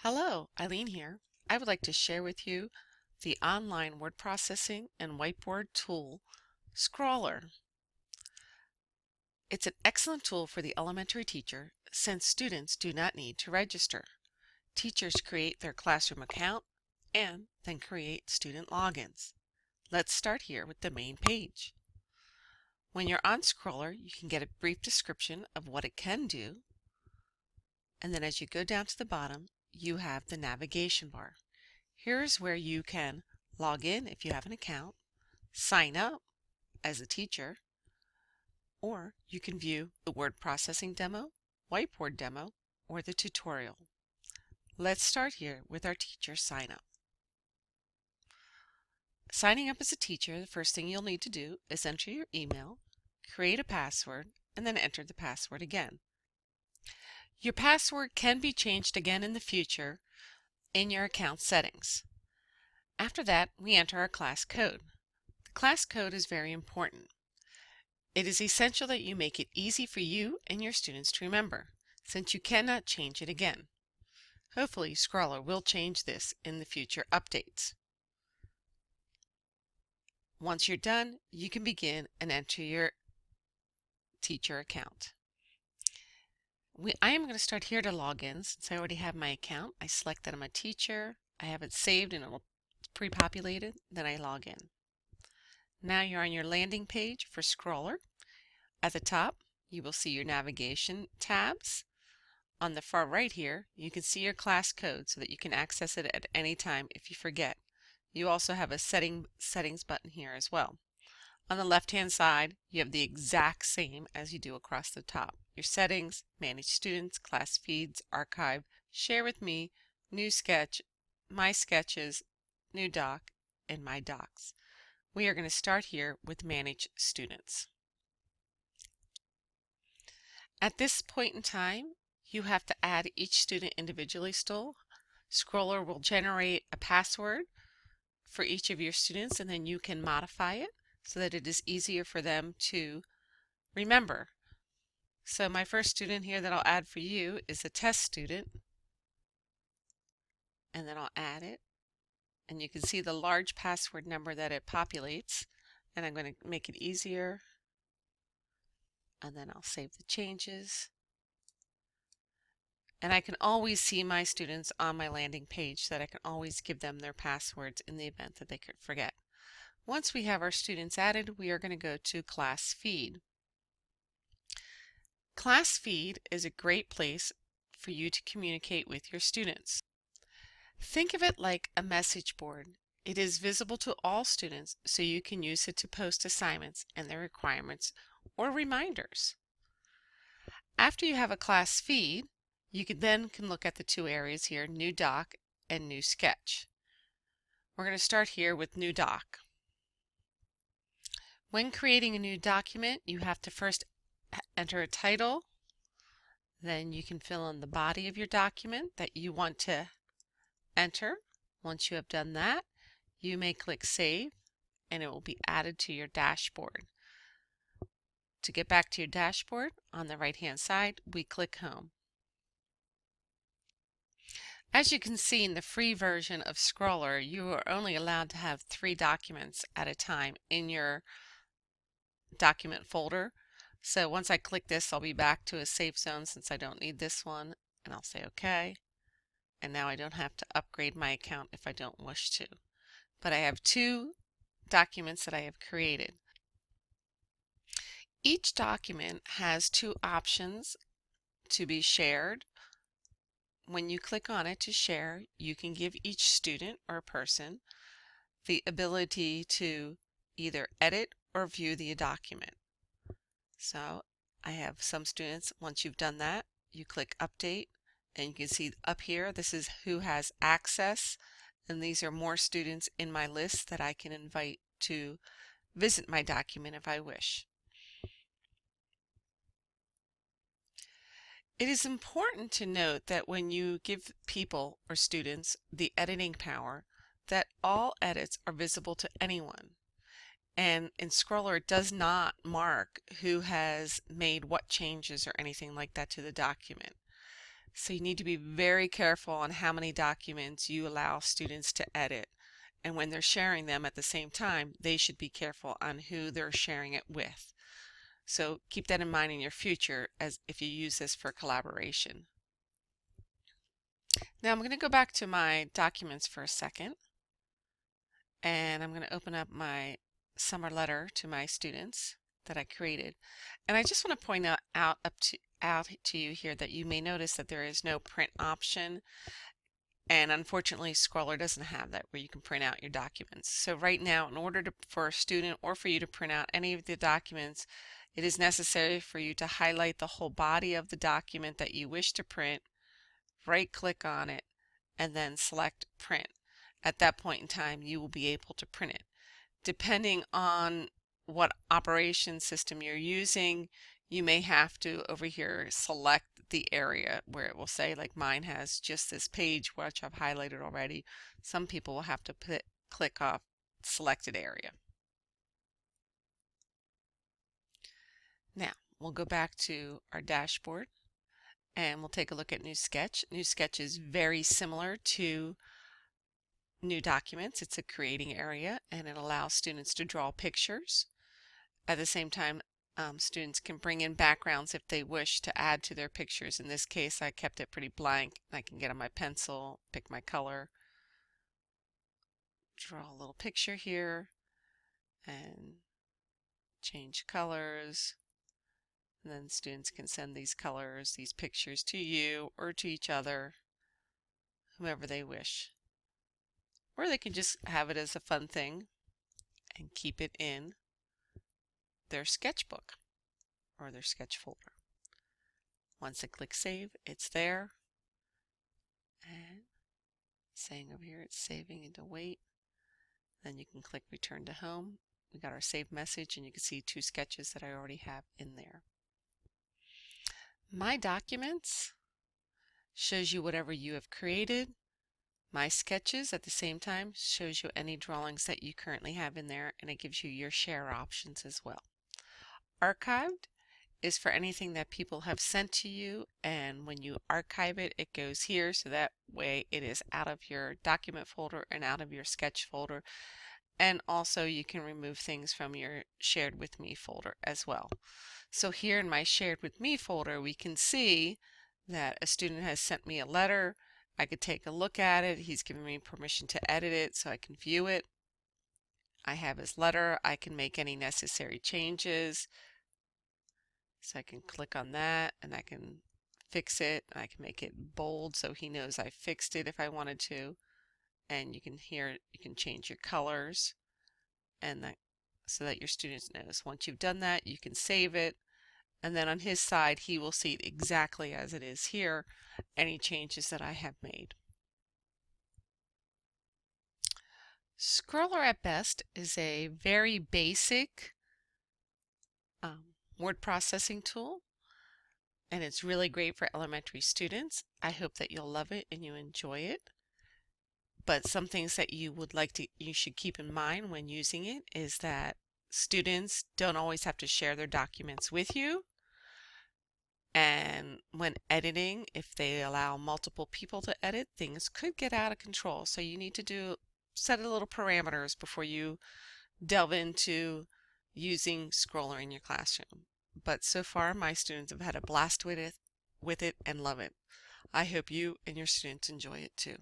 Hello, Eileen here. I would like to share with you the online word processing and whiteboard tool, Scrawlar. It's an excellent tool for the elementary teacher since students do not need to register. Teachers create their classroom account and then create student logins. Let's start here with the main page. When you're on Scrawlar, you can get a brief description of what it can do, and then as you go down to the bottom, you have the navigation bar. Here's where you can log in if you have an account, sign up as a teacher, or you can view the word processing demo, whiteboard demo, or the tutorial. Let's start here with our teacher sign up. Signing up as a teacher, the first thing you'll need to do is enter your email, create a password, and then enter the password again. Your password can be changed again in the future in your account settings. After that, we enter our class code. The class code is very important. It is essential that you make it easy for you and your students to remember, since you cannot change it again. Hopefully, Scrawlar will change this in the future updates. Once you're done, you can begin and enter your teacher account. I am going to start here to log in since I already have my account. I select that I'm a teacher. I have it saved and it's pre-populated. Then I log in. Now you're on your landing page for Scrawlar. At the top, you will see your navigation tabs. On the far right here, you can see your class code so that you can access it at any time if you forget. You also have a settings button here as well. On the left-hand side, you have the exact same as you do across the top. Your settings, manage students, class feeds, archive, share with me, new sketch, my sketches, new doc, and my docs. We are going to start here with manage students. At this point in time, you have to add each student individually still. Scrawlar will generate a password for each of your students, and then you can modify it so that it is easier for them to remember. So my first student here that I'll add for you is a test student, and then I'll add it, and you can see the large password number that it populates, and I'm going to make it easier, and then I'll save the changes. And I can always see my students on my landing page so that I can always give them their passwords in the event that they could forget. Once we have our students added, we are going to go to Class Feed. Class Feed is a great place for you to communicate with your students. Think of it like a message board. It is visible to all students, so you can use it to post assignments and their requirements or reminders. After you have a class feed, you can look at the two areas here, New Doc and New Sketch. We're going to start here with New Doc. When creating a new document, you have to first enter a title. Then you can fill in the body of your document that you want to enter. Once you have done that, you may click Save, and it will be added to your dashboard. To get back to your dashboard, on the right-hand side, we click Home. As you can see in the free version of Scrawlar, you are only allowed to have 3 documents at a time in your document folder. So once I click this, I'll be back to a safe zone since I don't need this one, and I'll say OK. And now I don't have to upgrade my account if I don't wish to. But I have 2 documents that I have created. Each document has 2 options to be shared. When you click on it to share, you can give each student or person the ability to either edit or view the document. So I have some students, once you've done that, you click Update, and you can see up here, this is who has access, and these are more students in my list that I can invite to visit my document if I wish. It is important to note that when you give people or students the editing power, that all edits are visible to anyone. And in Scrawlar, it does not mark who has made what changes or anything like that to the document. So you need to be very careful on how many documents you allow students to edit. And when they're sharing them at the same time, they should be careful on who they're sharing it with. So keep that in mind in your future as if you use this for collaboration. Now I'm going to go back to my documents for a second, and I'm going to open up my summer letter to my students that I created. And I just want to point out to you here that you may notice that there is no print option, and unfortunately Scrawlar doesn't have that where you can print out your documents. So right now, in order for a student or for you to print out any of the documents, it is necessary for you to highlight the whole body of the document that you wish to print, right click on it, and then select print. At that point in time, you will be able to print it. Depending on what operation system you're using, you may have to over here select the area where it will say, like mine has just this page which I've highlighted already. Some people will have to click off selected area. Now we'll go back to our dashboard and we'll take a look at New Sketch. New Sketch is very similar to New Documents. It's a creating area and it allows students to draw pictures. At the same time, students can bring in backgrounds if they wish to add to their pictures. In this case, I kept it pretty blank. I can get on my pencil, pick my color, draw a little picture here, and change colors. And then students can send these colors, these pictures to you or to each other, whomever they wish. Or they can just have it as a fun thing and keep it in their sketchbook or their sketch folder. Once I click save, it's there. And saying over here it's saving into wait. Then you can click return to home. We got our saved message and you can see 2 sketches that I already have in there. My documents shows you whatever you have created. My sketches at the same time shows you any drawings that you currently have in there, and it gives you your share options as well. Archived is for anything that people have sent to you, and when you archive it, it goes here, so that way it is out of your document folder and out of your sketch folder. And also you can remove things from your shared with me folder as well. So here in my shared with me folder, we can see that a student has sent me a letter. I could take a look at it. He's given me permission to edit it so I can view it. I have his letter. I can make any necessary changes. So I can click on that and I can fix it. I can make it bold so he knows I fixed it if I wanted to. And you can change your colors and that so that your student knows. Once you've done that, you can save it. And then on his side, he will see it exactly as it is here, any changes that I have made. Scrawlar at best is a very basic word processing tool, and it's really great for elementary students. I hope that you'll love it and you enjoy it. But some things that you should keep in mind when using it is that students don't always have to share their documents with you. And when editing, if they allow multiple people to edit, things could get out of control. So you need to set a little parameters before you delve into using Scrawlar in your classroom. But so far, my students have had a blast with it and love it. I hope you and your students enjoy it too.